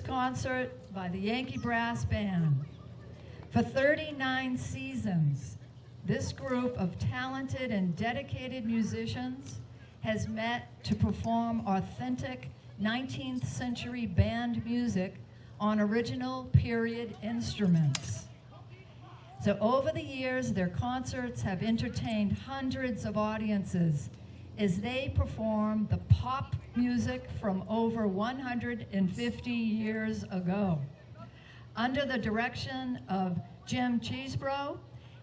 concert by the Yankee Brass Band. For 39 seasons, this group of talented and dedicated musicians has met to perform authentic 19th century band music on original period instruments. So over the years, their concerts have entertained hundreds of audiences as they perform the pop music from over 150 years ago. Under the direction of Jim Cheesebro,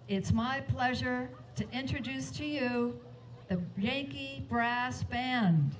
it's my pleasure to introduce to you the Yankee Brass Band.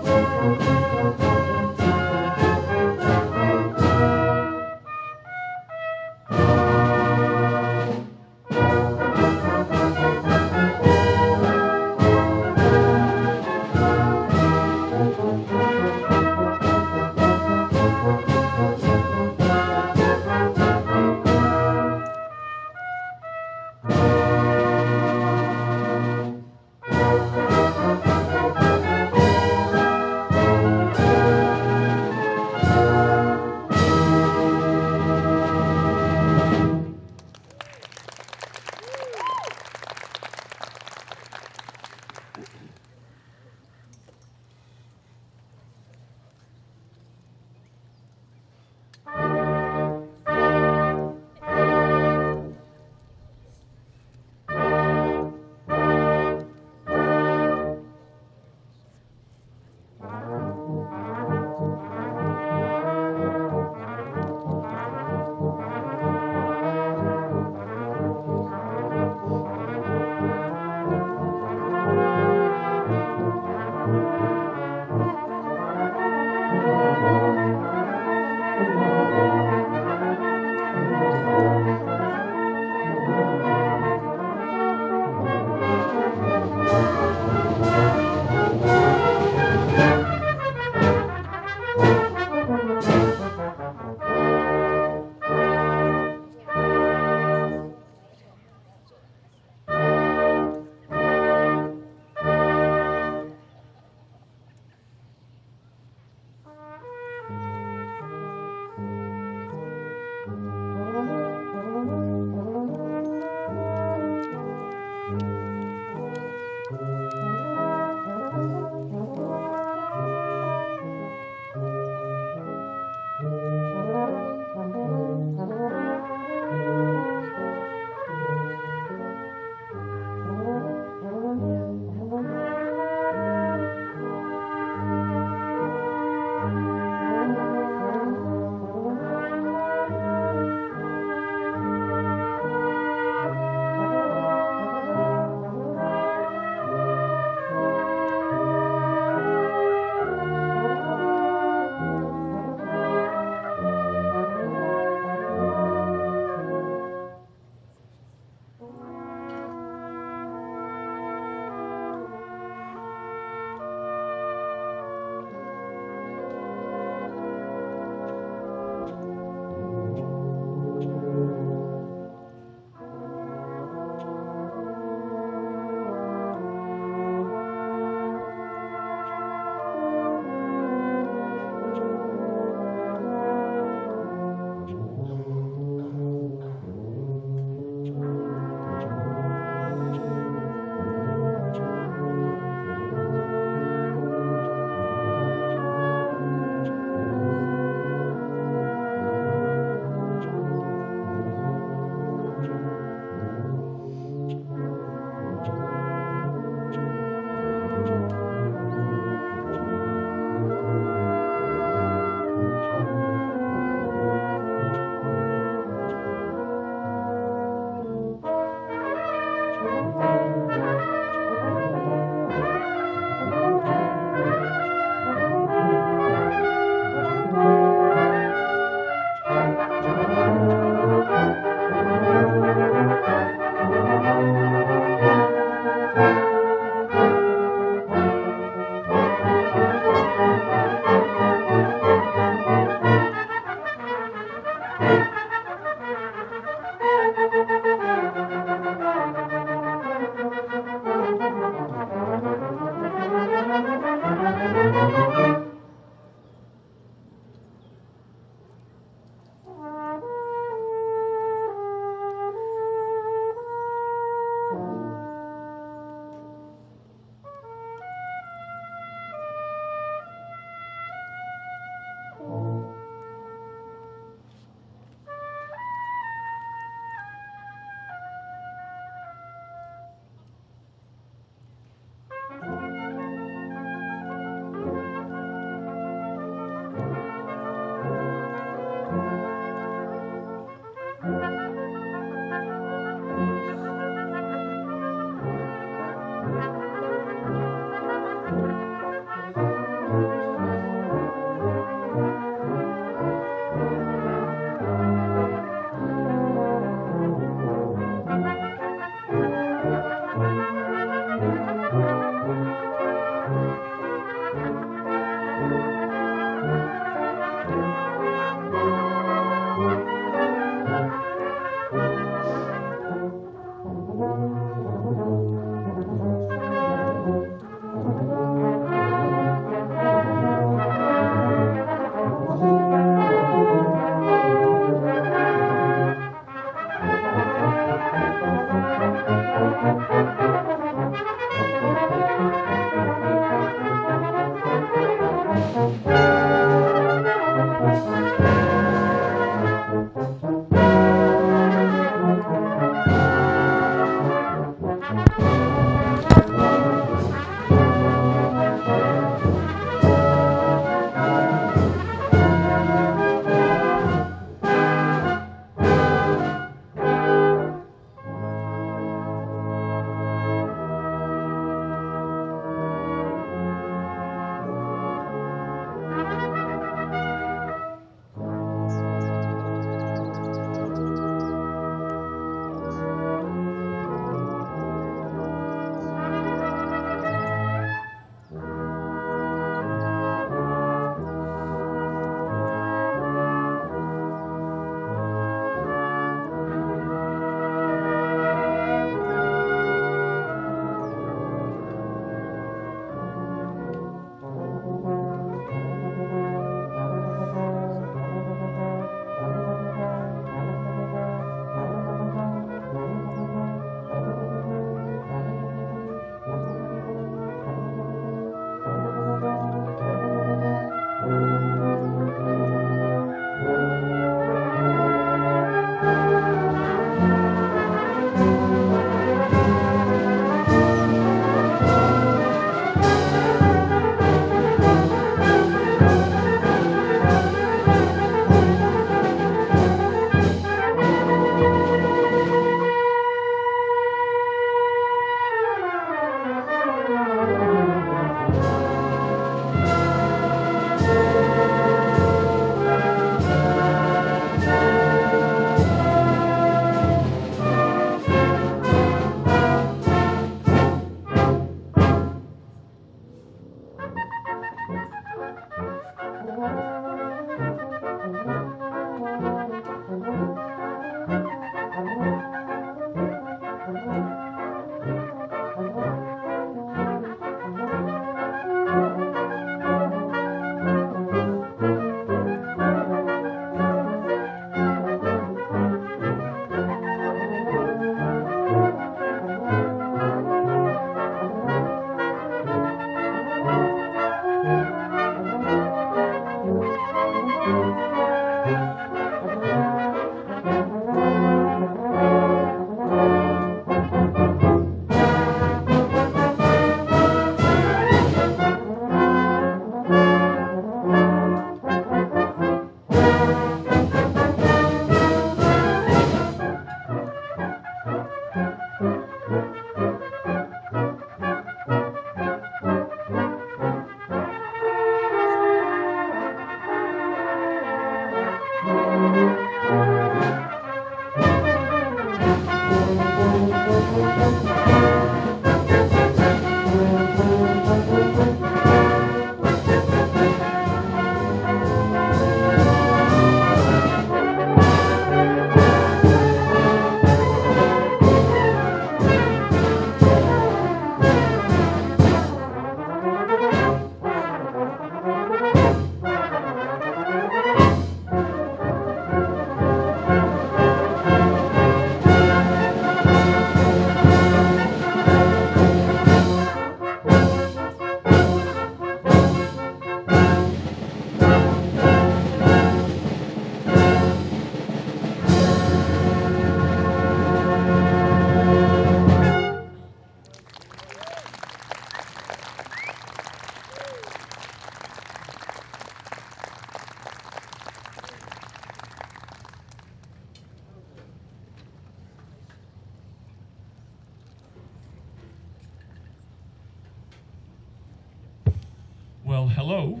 Well, hello.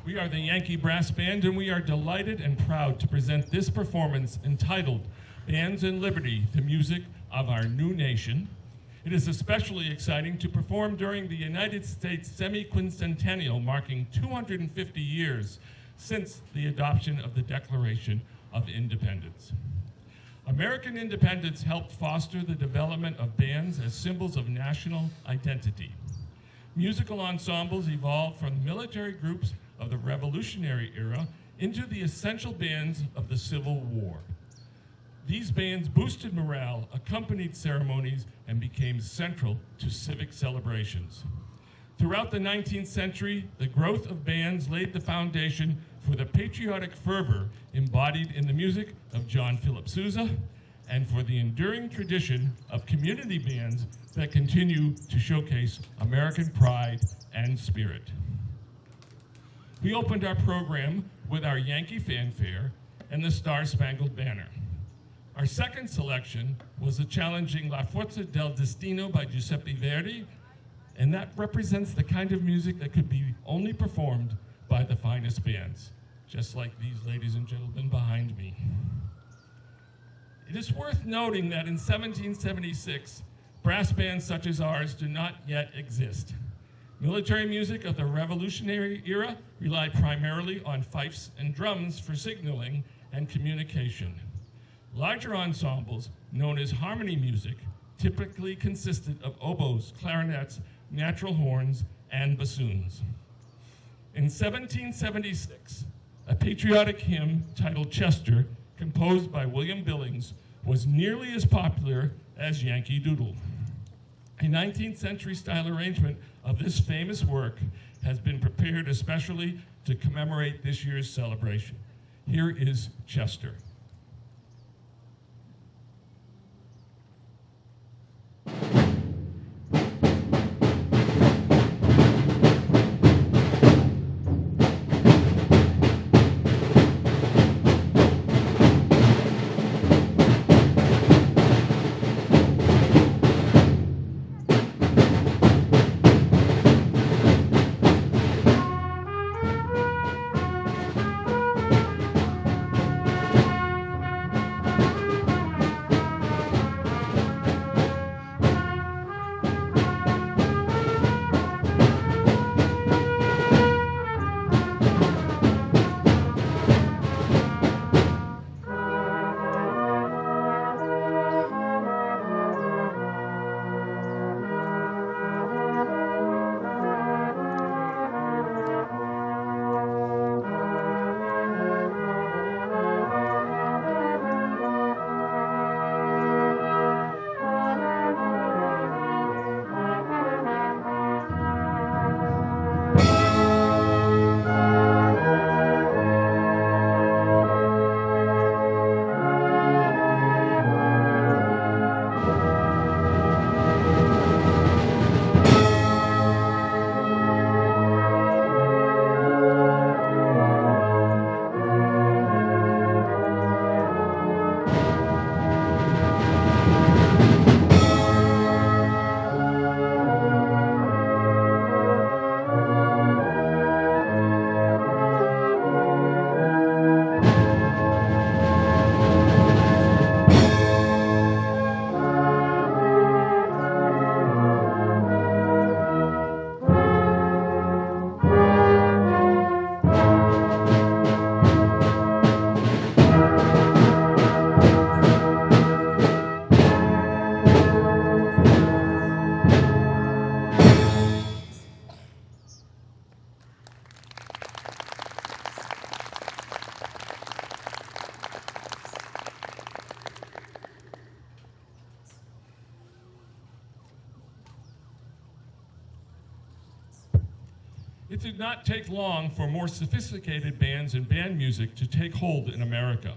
We are the Yankee Brass Band, and we are delighted and proud to present this performance entitled Bands in Liberty, the Music of Our New Nation. It is especially exciting to perform during the United States semi-quincentennial, marking 250 years since the adoption of the Declaration of Independence. American independence helped foster the development of bands as symbols of national identity. Musical ensembles evolved from military groups of the Revolutionary era into the essential bands of the Civil War. These bands boosted morale, accompanied ceremonies, and became central to civic celebrations. Throughout the 19th century, the growth of bands laid the foundation for the patriotic fervor embodied in the music of John Philip Sousa, and for the enduring tradition of community bands that continue to showcase American pride and spirit. We opened our program with our Yankee fanfare and the Star-Spangled Banner. Our second selection was the challenging La Forza del Destino by Giuseppe Verdi, and that represents the kind of music that could be only performed by the finest bands, just like these ladies and gentlemen behind me. It is worth noting that in 1776, brass bands such as ours do not yet exist. Military music of the Revolutionary era relied primarily on fifes and drums for signaling and communication. Larger ensembles, known as harmony music, typically consisted of oboes, clarinets, natural horns, and bassoons. In 1776, a patriotic hymn titled Chester, composed by William Billings, was nearly as popular as Yankee Doodle. A 19th century style arrangement of this famous work has been prepared especially to commemorate this year's celebration. Here is Chester. It did not take long for more sophisticated bands and band music to take hold in America.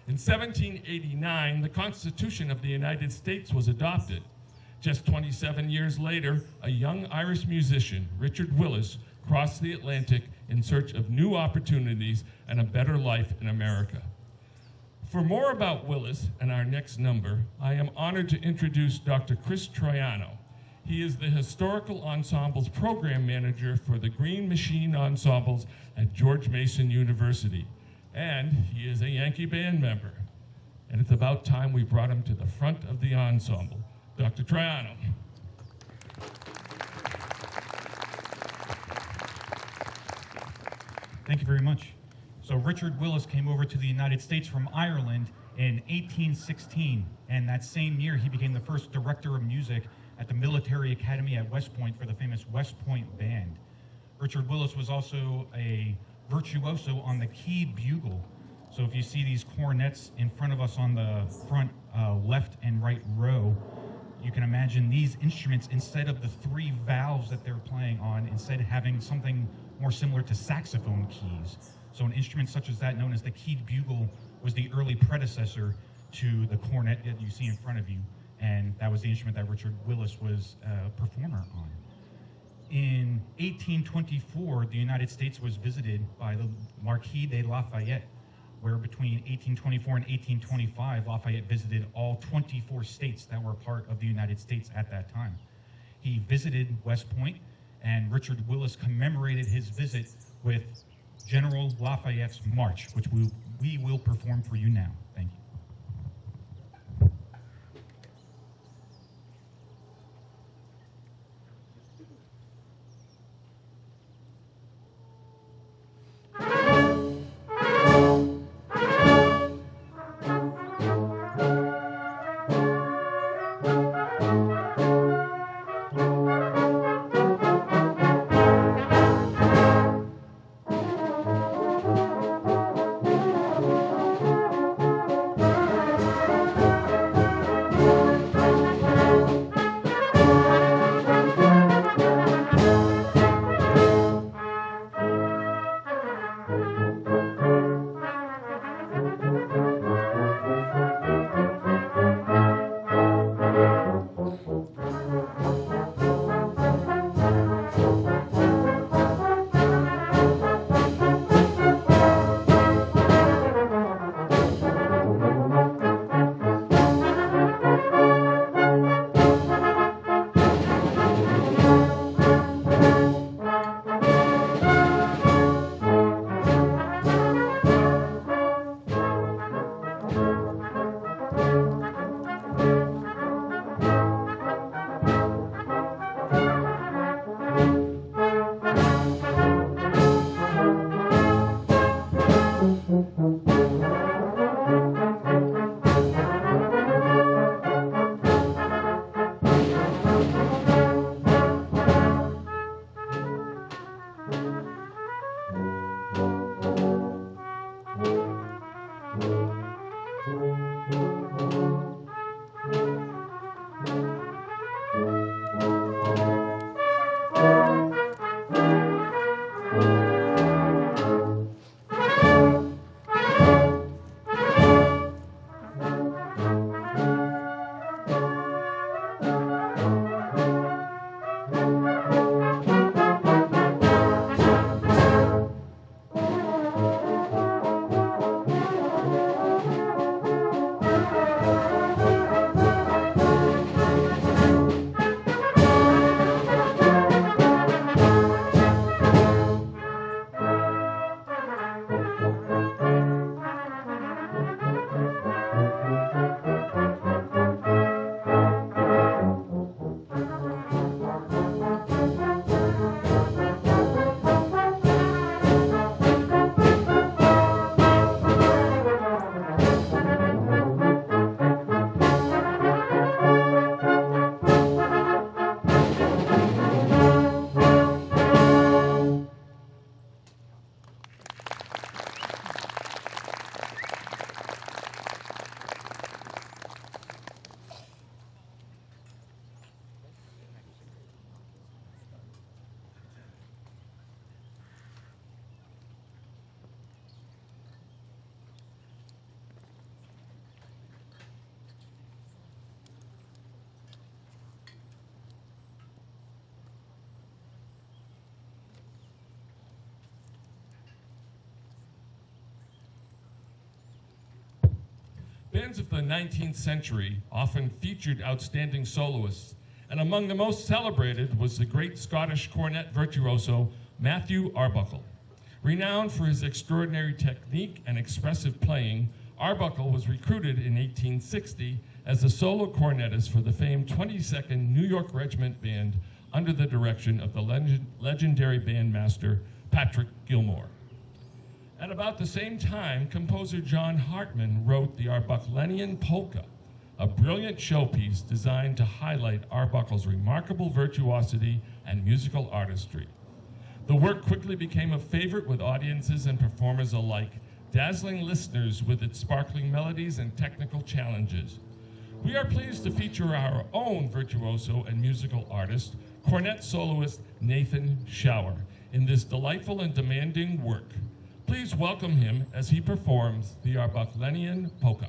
In 1789, the Constitution of the United States was adopted. Just 27 years later, a young Irish musician, Richard Willis, crossed the Atlantic in search of new opportunities and a better life in America. For more about Willis and our next number, I am honored to introduce Dr. Chris Troiano. He is the Historical Ensembles Program Manager for the Green Machine Ensembles at George Mason University. And he is a Yankee band member. And it's about time we brought him to the front of the ensemble. Dr. Triano. Thank you very much. So Richard Willis came over to the United States from Ireland in 1816, and that same year he became the first director of music at the Military Academy at West Point for the famous West Point Band. Richard Willis was also a virtuoso on the key bugle. So if you see these cornets in front of us on the front left and right row, you can imagine these instruments, instead of the three valves that they're playing on, instead having something more similar to saxophone keys. So an instrument such as that, known as the keyed bugle, was the early predecessor to the cornet that you see in front of you, and that was the instrument that Richard Willis was a performer on. In 1824, the United States was visited by the Marquis de Lafayette, where between 1824 and 1825, Lafayette visited all 24 states that were part of the United States at that time. He visited West Point, and Richard Willis commemorated his visit with General Lafayette's March, which we will perform for you now. Thank you. Bands of the 19th century often featured outstanding soloists, And among the most celebrated was the great Scottish cornet virtuoso Matthew Arbuckle. Renowned for his extraordinary technique and expressive playing, Arbuckle was recruited in 1860 as a solo cornetist for the famed 22nd New York Regiment Band under the direction of the legendary bandmaster Patrick Gilmore. At about the same time, composer John Hartman wrote the Arbucklian Polka, a brilliant showpiece designed to highlight Arbuckle's remarkable virtuosity and musical artistry. The work quickly became a favorite with audiences and performers alike, dazzling listeners with its sparkling melodies and technical challenges. We are pleased to feature our own virtuoso and musical artist, cornet soloist Nathan Schauer, in this delightful and demanding work. Please welcome him as he performs the Arbucklian Polka.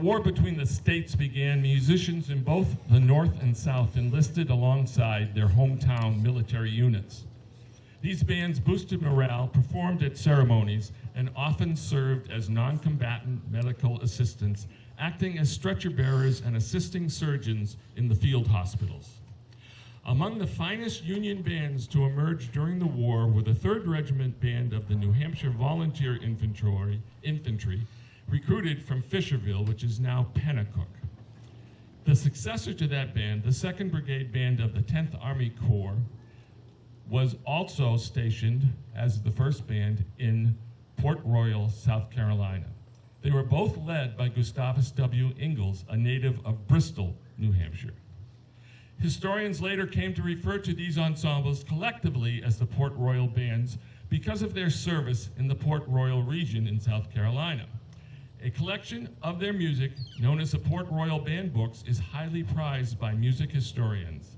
war between the states began, musicians in both the North and South enlisted alongside their hometown military units. These bands boosted morale, performed at ceremonies, and often served as non-combatant medical assistants, acting as stretcher bearers and assisting surgeons in the field hospitals. Among the finest Union bands to emerge during the war were the 3rd Regiment Band of the New Hampshire Volunteer Infantry, recruited from Fisherville, which is now Pennacook. The successor to that band, the 2nd Brigade Band of the 10th Army Corps, was also stationed as the 1st band in Port Royal, South Carolina. They were both led by Gustavus W. Ingalls, a native of Bristol, New Hampshire. Historians later came to refer to these ensembles collectively as the Port Royal Bands because of their service in the Port Royal region in South Carolina. A collection of their music, known as the Port Royal Band Books, is highly prized by music historians.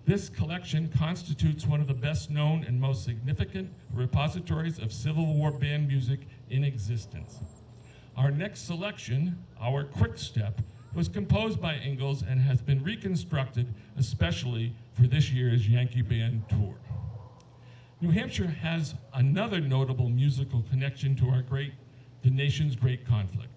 This collection constitutes one of the best known and most significant repositories of Civil War band music in existence. Our next selection, Our Quick Step, was composed by Ingalls and has been reconstructed especially for this year's Yankee Band tour. New Hampshire has another notable musical connection to the nation's great conflict.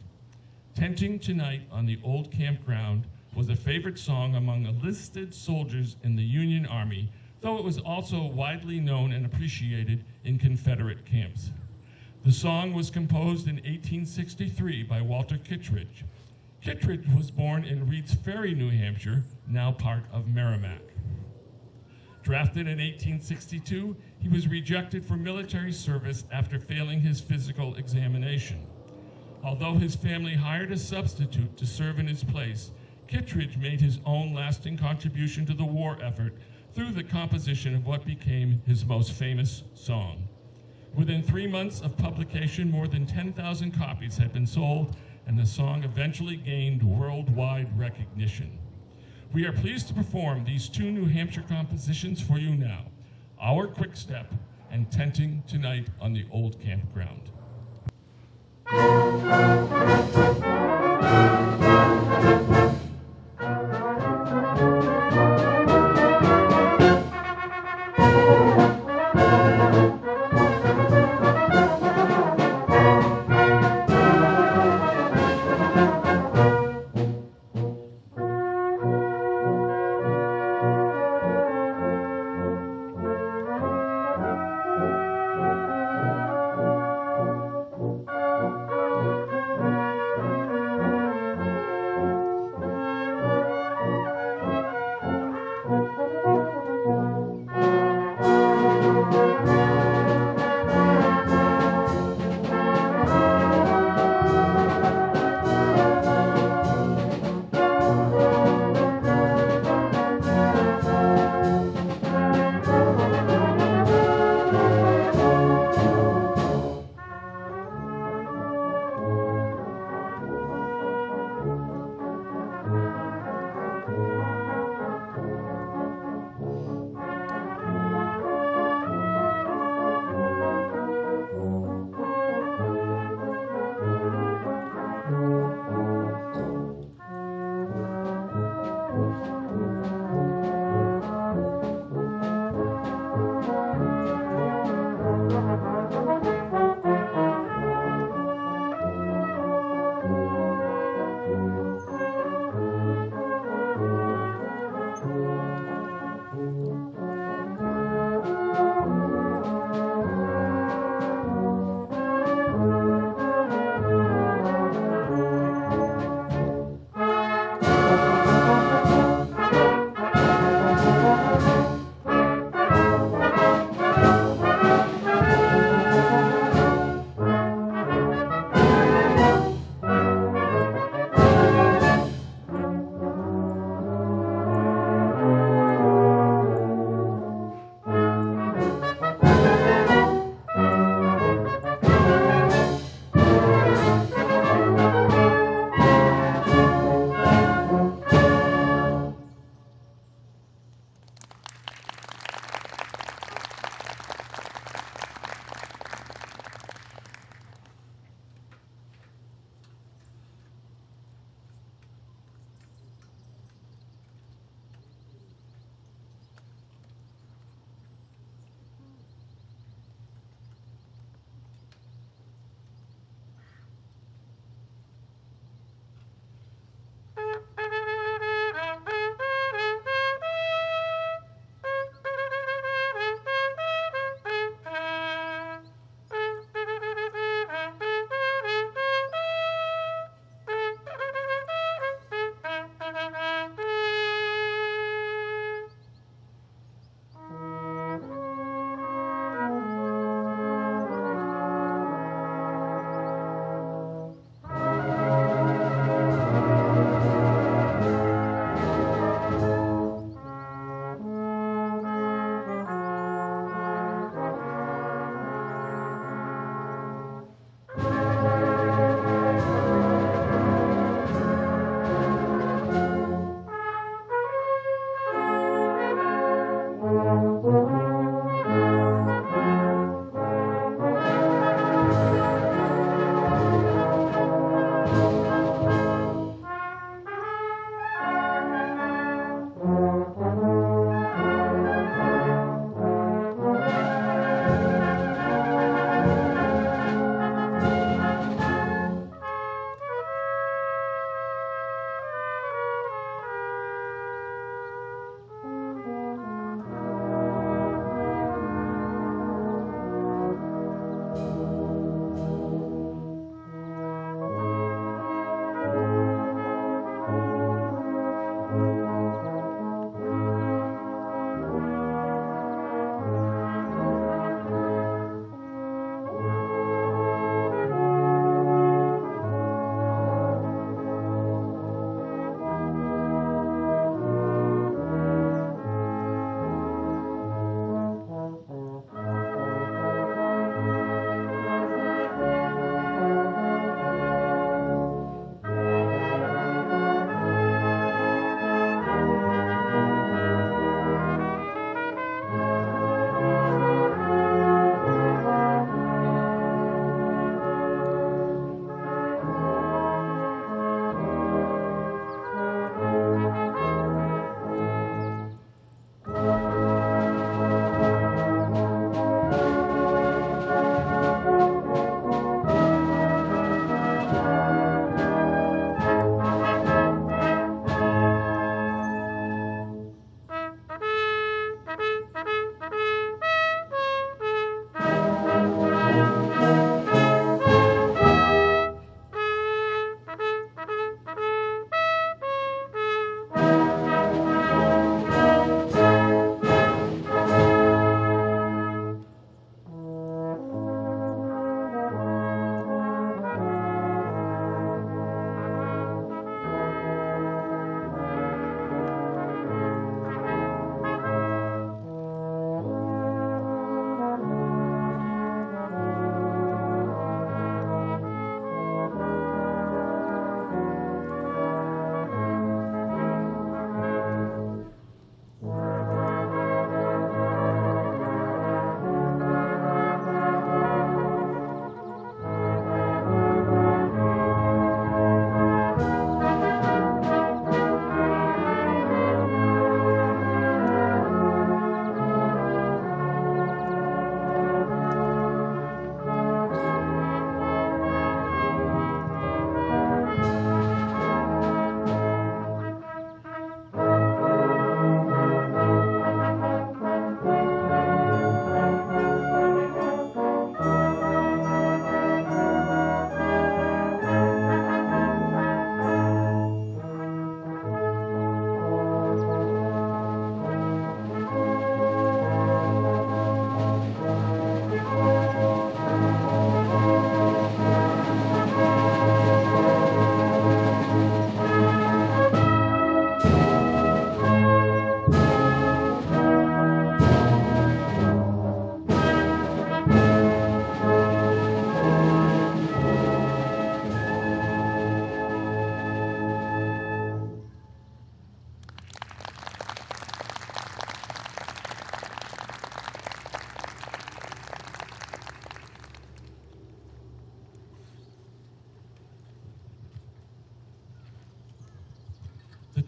Tenting Tonight on the Old Campground was a favorite song among enlisted soldiers in the Union Army, though it was also widely known and appreciated in Confederate camps. The song was composed in 1863 by Walter Kittredge. Kittredge was born in Reed's Ferry, New Hampshire, now part of Merrimack. Drafted in 1862, he was rejected for military service after failing his physical examination. Although his family hired a substitute to serve in his place, Kittredge made his own lasting contribution to the war effort through the composition of what became his most famous song. Within 3 months of publication, more than 10,000 copies had been sold, and the song eventually gained worldwide recognition. We are pleased to perform these 2 New Hampshire compositions for you now, Our Quick Step and Tenting Tonight on the Old Campground.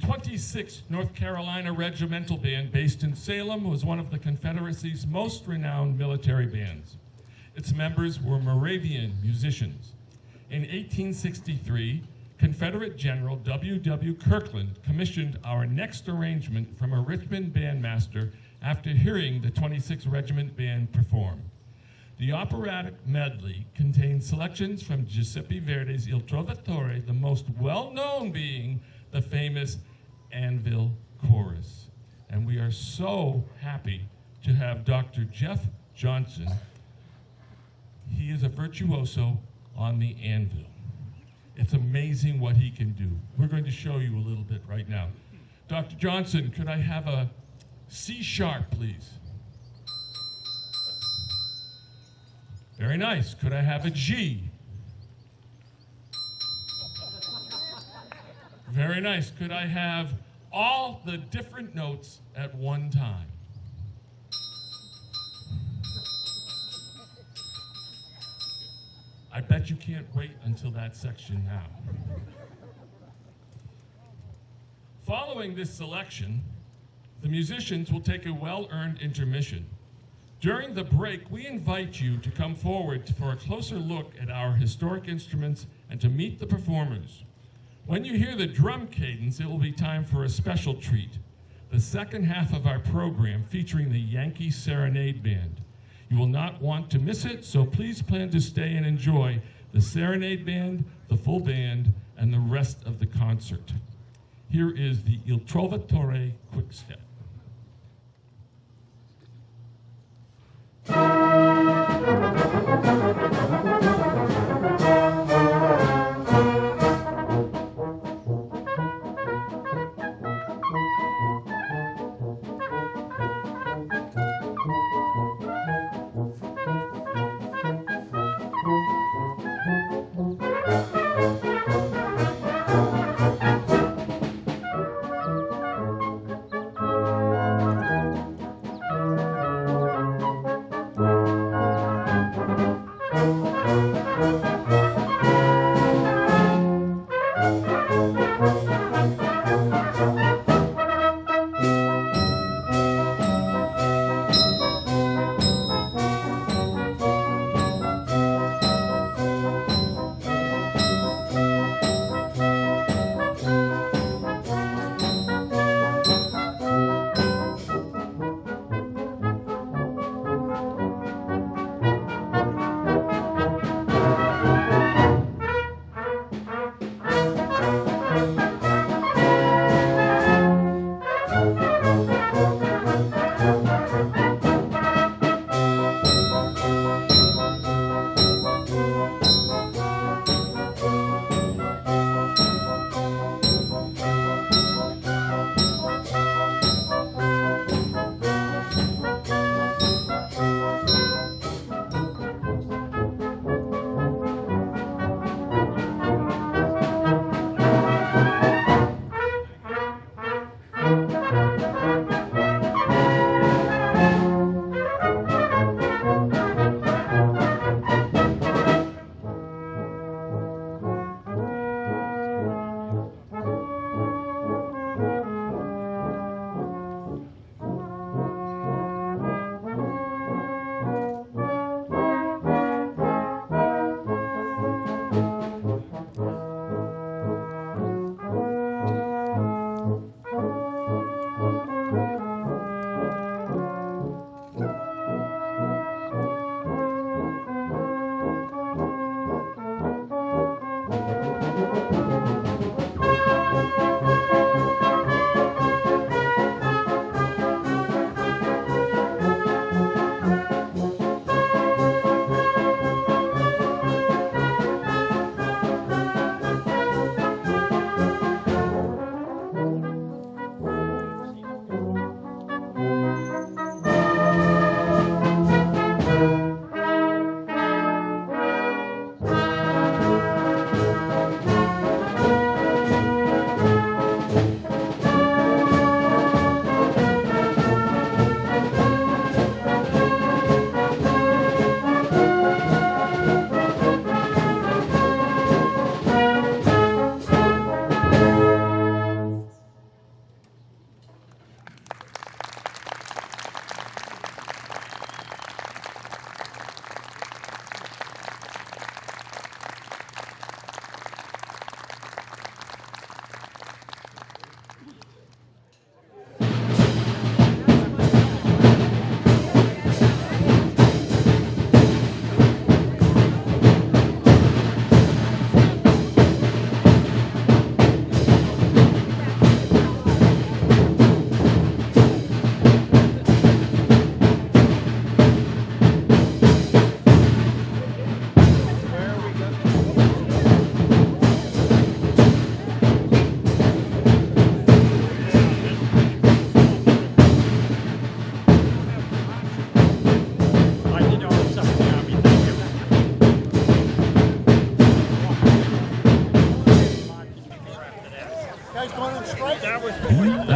26th North Carolina Regimental Band, based in Salem, was one of the Confederacy's most renowned military bands. Its members were Moravian musicians. In 1863, Confederate General W. Kirkland commissioned our next arrangement from a Richmond bandmaster after hearing the 26th Regiment Band perform. The operatic medley contains selections from Giuseppe Verdi's Il Trovatore, the most well-known being the famous Anvil Chorus. And we are so happy to have Dr. Jeff Johnson. He is a virtuoso on the anvil. It's amazing what he can do. We're going to show you a little bit right now. Dr. Johnson, could I have a C sharp, please? Very nice. Could I have a G? Very nice. Could I have all the different notes at one time? I bet you can't wait until that section now. Following this selection, the musicians will take a well-earned intermission. During the break, we invite you to come forward for a closer look at our historic instruments and to meet the performers. When you hear the drum cadence, it will be time for a special treat, the second half of our program featuring the Yankee Serenade Band. You will not want to miss it, so please plan to stay and enjoy the Serenade Band, the full band, and the rest of the concert. Here is the Il Trovatore Quick Step.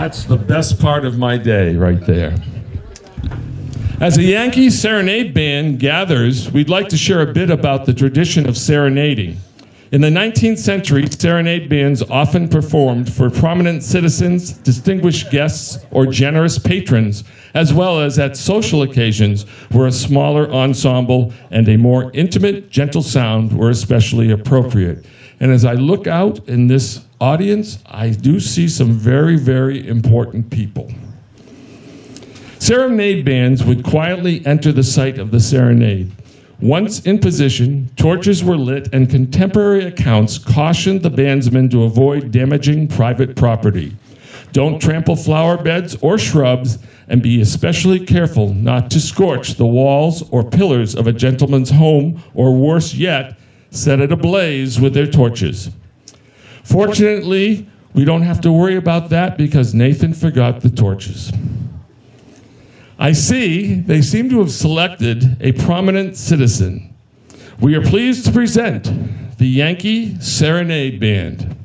That's the best part of my day right there. As a Yankee serenade band gathers, we'd like to share a bit about the tradition of serenading. In the 19th century, serenade bands often performed for prominent citizens, distinguished guests, or generous patrons, as well as at social occasions where a smaller ensemble and a more intimate, gentle sound were especially appropriate. And as I look out in this audience, I do see some very, very important people. Serenade bands would quietly enter the site of the serenade. Once in position, torches were lit, and contemporary accounts cautioned the bandsmen to avoid damaging private property. Don't trample flower beds or shrubs, and be especially careful not to scorch the walls or pillars of a gentleman's home, or worse yet, set it ablaze with their torches. Fortunately, we don't have to worry about that because Nathan forgot the torches. I see they seem to have selected a prominent citizen. We are pleased to present the Yankee Serenade Band.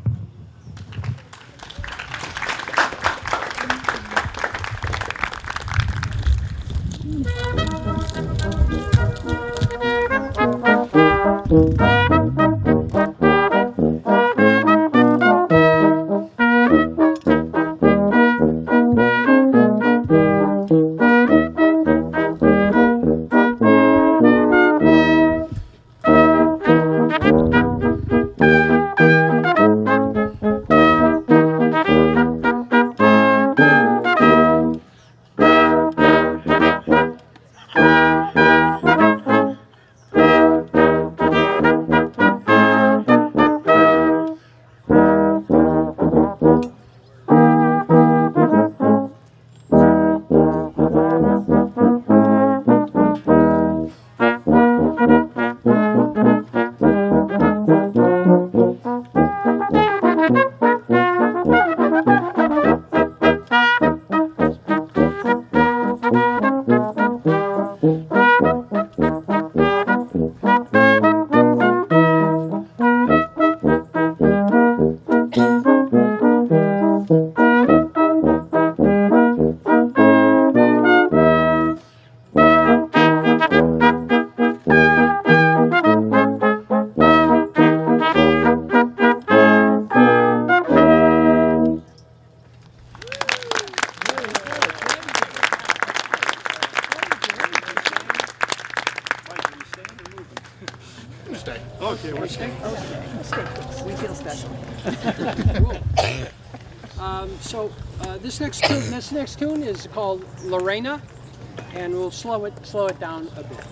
Okay, we're staying. We feel special. This next tune is called Lorena, and we'll slow it down a bit.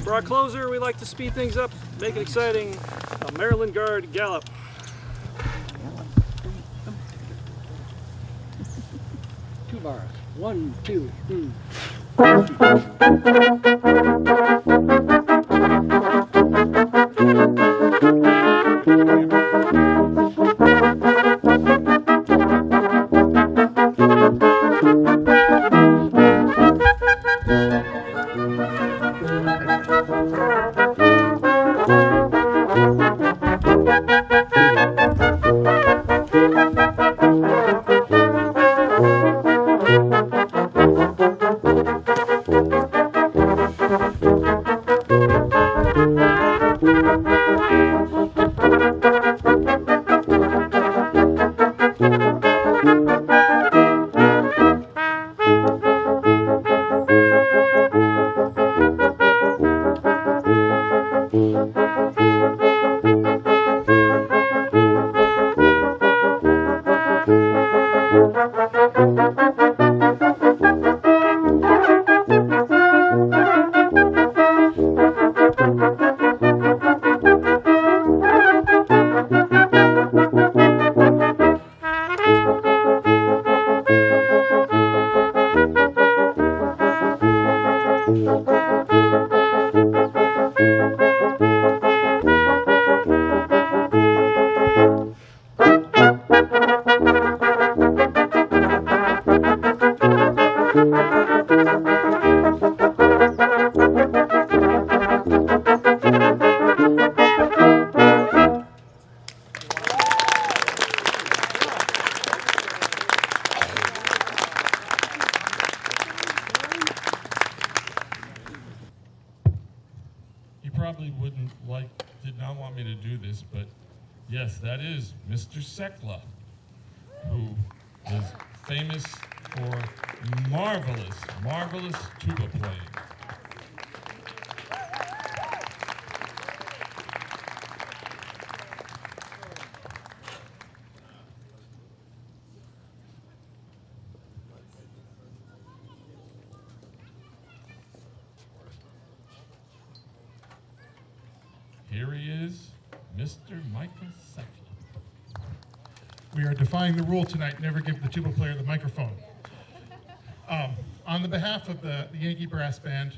For our closer, we like to speed things up, make it exciting. A Maryland Guard gallop. Two bars. 1, 2, 3. Did not want me to do this, but yes, that is Mr. Sekla, who is famous for marvelous tuba playing. Here he is, Mr. Michael Sekla. We are defying the rule tonight, never give the tuba player the microphone. On the behalf of the Yankee Brass Band,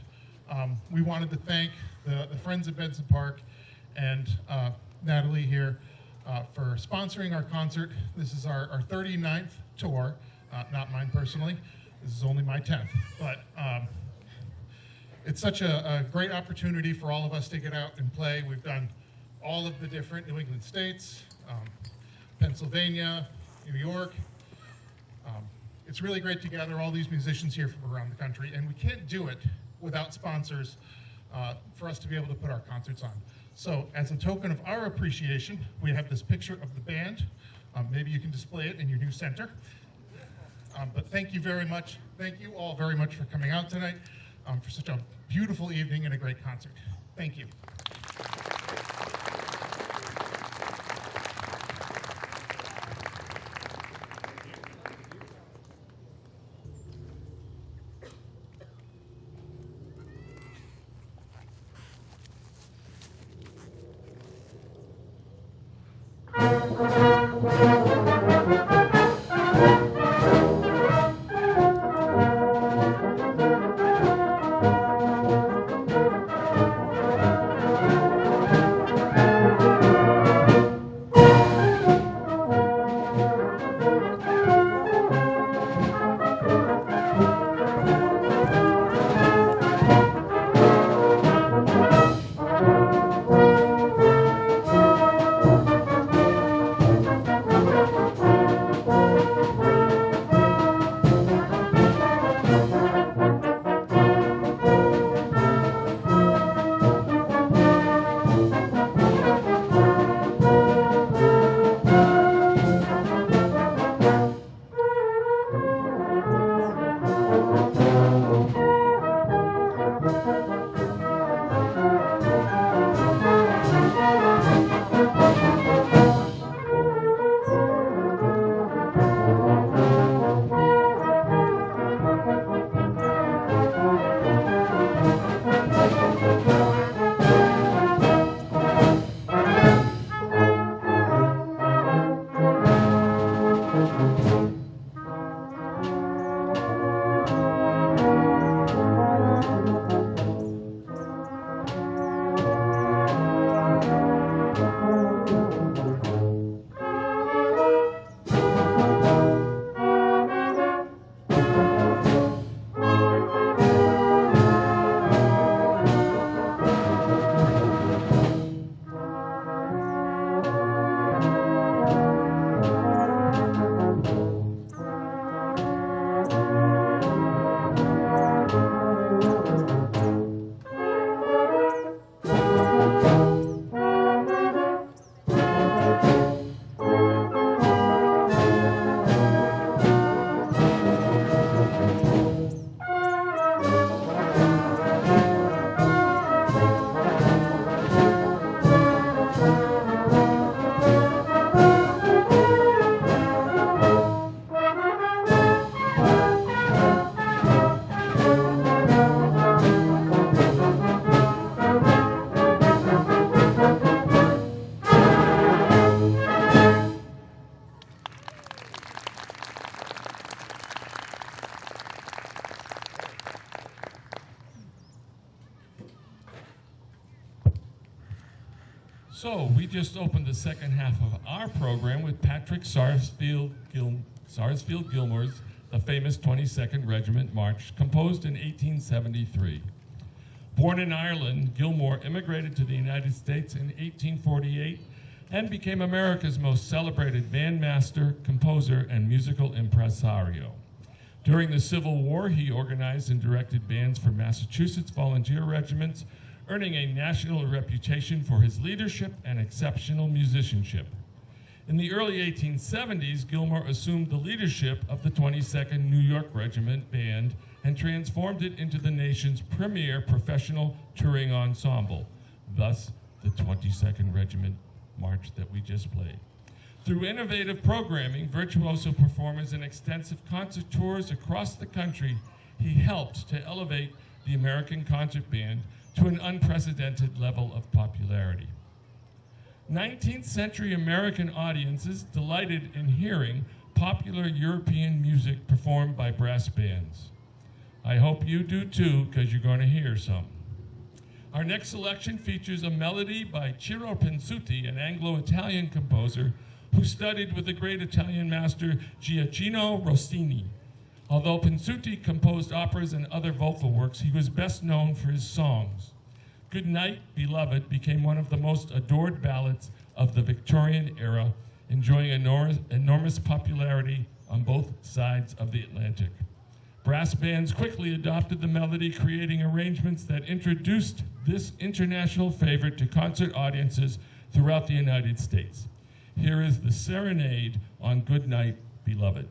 we wanted to thank the Friends of Benson Park and Natalie here for sponsoring our concert. This is our 39th tour, not mine personally. This is only my 10th, but it's such a great opportunity for all of us to get out and play. We've done all of the different New England states, Pennsylvania, New York. It's really great to gather all these musicians here from around the country, and we can't do it without sponsors for us to be able to put our concerts on. So as a token of our appreciation, we have this picture of the band. Maybe you can display it in your new center. But thank you very much. Thank you all very much for coming out tonight for such a beautiful evening and a great concert. Thank you. So we just opened the second half of our program with Patrick Sarsfield Gilmore's The Famous 22nd Regiment March, composed in 1873. Born in Ireland, Gilmore immigrated to the United States in 1848 and became America's most celebrated bandmaster, composer, and musical impresario. During the Civil War, he organized and directed bands for Massachusetts volunteer regiments, earning a national reputation for his leadership and exceptional musicianship. In the early 1870s, Gilmore assumed the leadership of the 22nd New York Regiment Band and transformed it into the nation's premier professional touring ensemble, thus the 22nd Regiment March that we just played. Through innovative programming, virtuoso performers, and extensive concert tours across the country, he helped to elevate the American Concert Band to an unprecedented level of popularity. 19th century American audiences delighted in hearing popular European music performed by brass bands. I hope you do too, because you're going to hear some. Our next selection features a melody by Ciro Pinsuti, an Anglo-Italian composer who studied with the great Italian master Gioacchino Rossini. Although Pinsuti composed operas and other vocal works, he was best known for his songs. Good Night, Beloved became one of the most adored ballads of the Victorian era, enjoying enormous popularity on both sides of the Atlantic. Brass bands quickly adopted the melody, creating arrangements that introduced this international favorite to concert audiences throughout the United States. Here is the Serenade on Good Night, Beloved.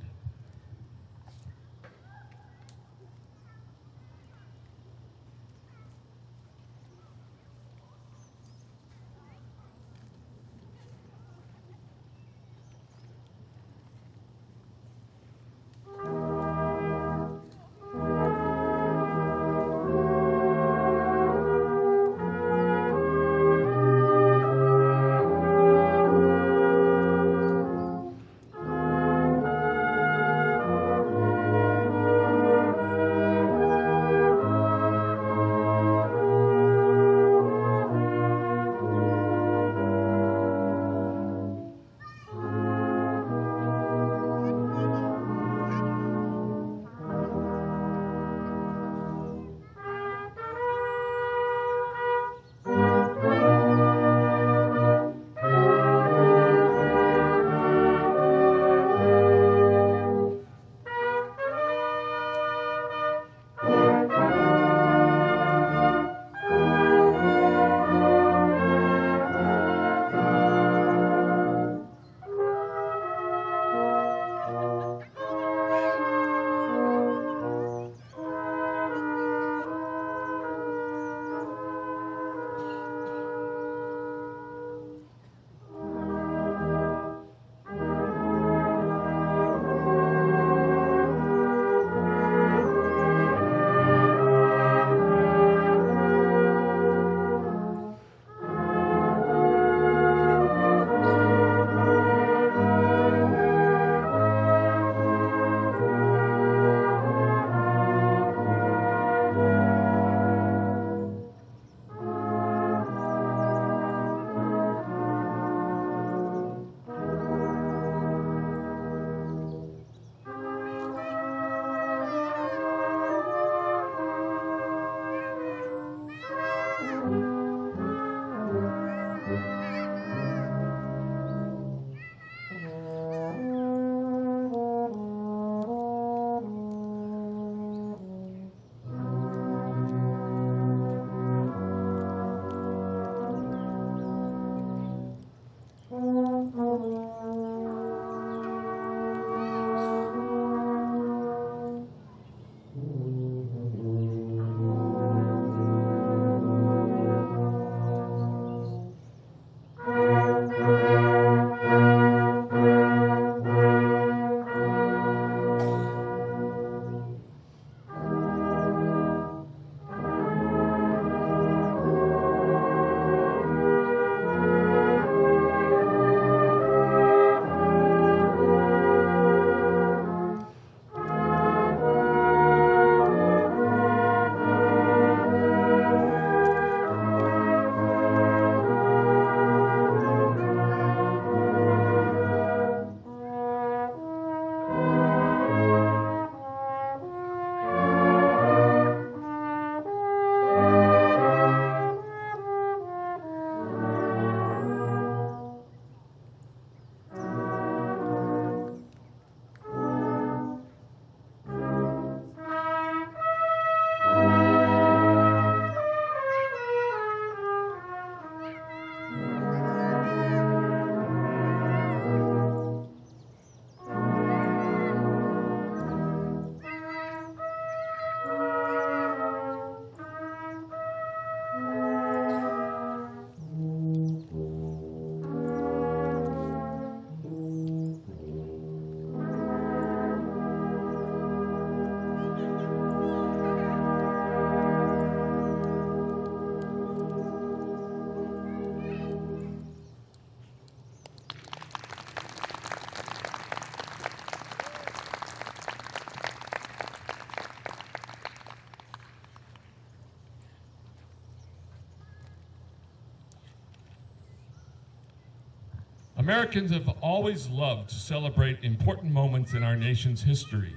Americans have always loved to celebrate important moments in our nation's history.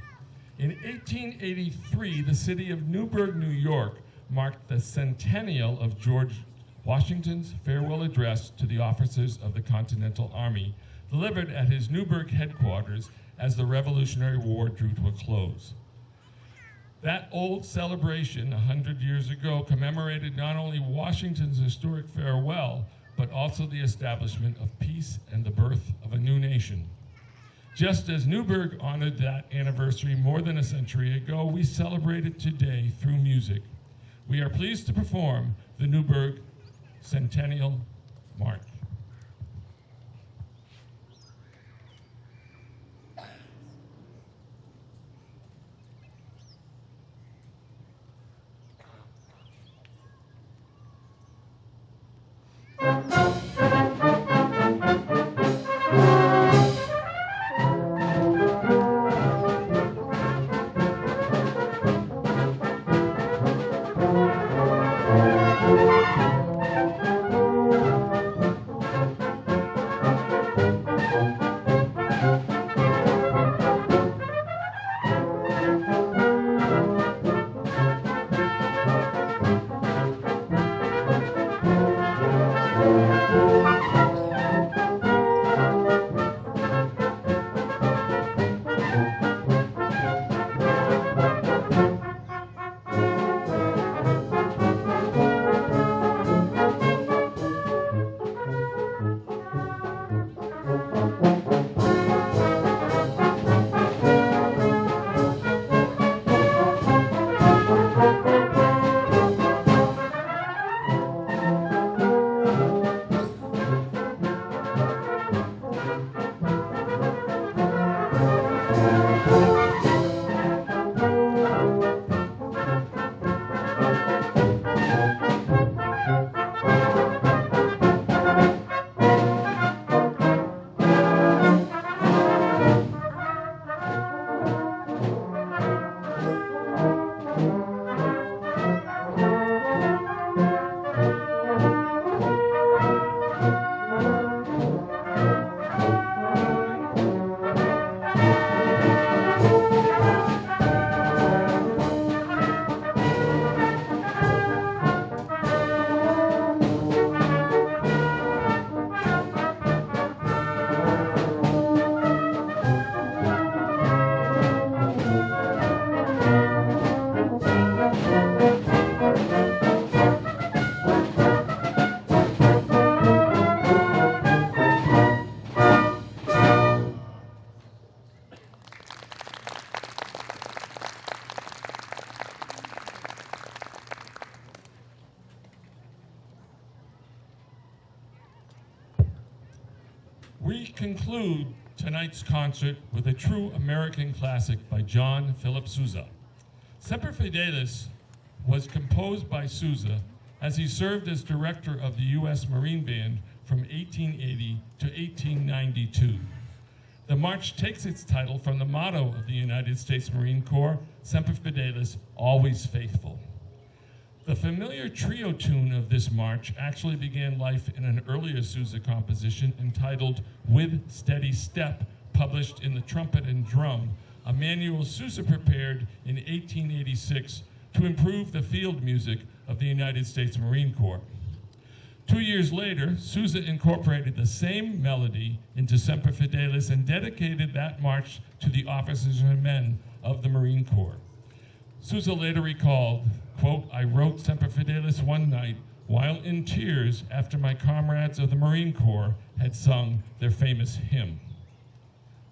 In 1883, the city of Newburgh, New York, marked the centennial of George Washington's farewell address to the officers of the Continental Army, delivered at his Newburgh headquarters as the Revolutionary War drew to a close. That old celebration 100 years ago commemorated not only Washington's historic farewell, but also the establishment of peace and the birth of a new nation. Just as Newburgh honored that anniversary more than a century ago, we celebrate it today through music. We are pleased to perform the Newburgh Centennial March. We conclude tonight's concert with a true American classic by John Philip Sousa. Semper Fidelis was composed by Sousa as he served as director of the U.S. Marine Band from 1880 to 1892. The march takes its title from the motto of the United States Marine Corps, Semper Fidelis, always faithful. The familiar trio tune of this march actually began life in an earlier Sousa composition entitled With Steady Step, published in the Trumpet and Drum, a manual Sousa prepared in 1886 to improve the field music of the United States Marine Corps. 2 years later, Sousa incorporated the same melody into Semper Fidelis and dedicated that march to the officers and men of the Marine Corps. Sousa later recalled, quote, "I wrote Semper Fidelis one night while in tears after my comrades of the Marine Corps had sung their famous hymn."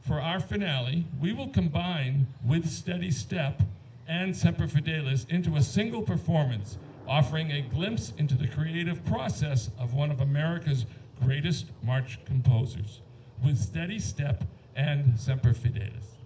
For our finale, we will combine With Steady Step and Semper Fidelis into a single performance, offering a glimpse into the creative process of one of America's greatest march composers, With Steady Step and Semper Fidelis.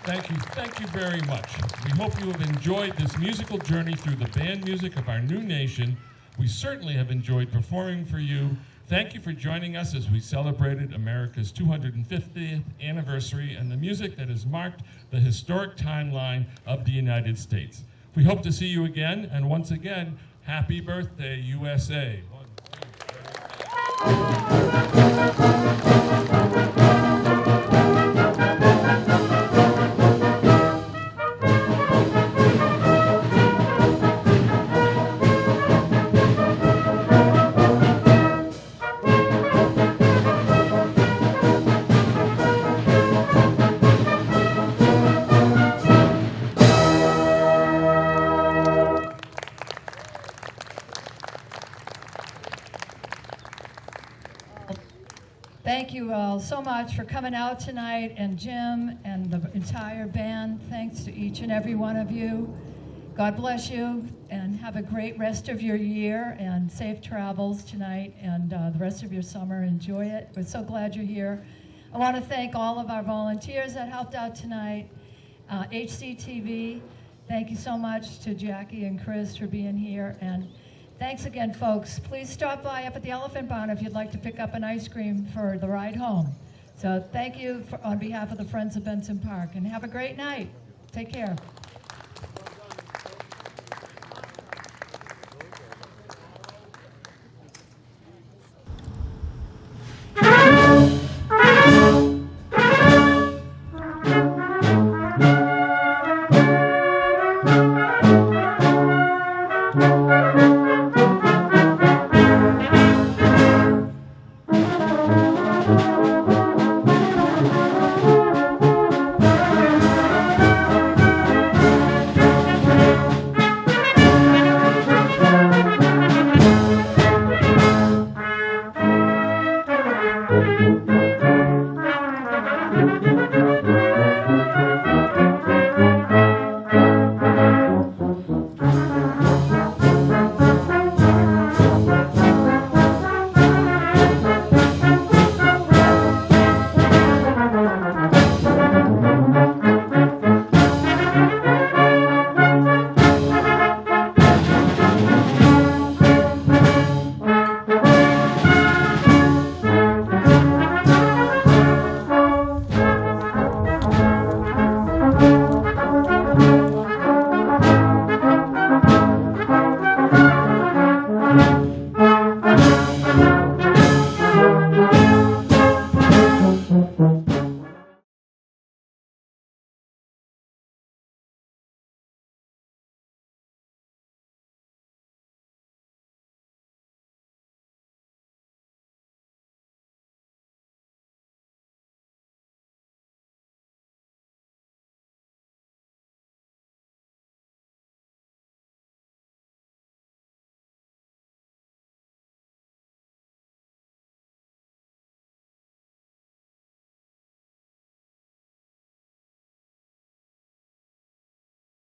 Thank you very much. We hope you have enjoyed this musical journey through the band music of our new nation. We certainly have enjoyed performing for you. Thank you for joining us as we celebrated America's 250th anniversary and the music that has marked the historic timeline of the United States. We hope to see you again, and once again, happy birthday, USA. Thank you all so much for coming out tonight, and Jim and the entire band. Thanks to each and every one of you. God bless you, and have a great rest of your year, and safe travels tonight and the rest of your summer. Enjoy it. We're so glad you're here. I want to thank all of our volunteers that helped out tonight. HCTV, thank you so much to Jackie and Chris for being here. And thanks again, folks. Please stop by up at the Elephant Barn if you'd like to pick up an ice cream for the ride home. So thank you on behalf of the Friends of Benson Park, and have a great night. Take care.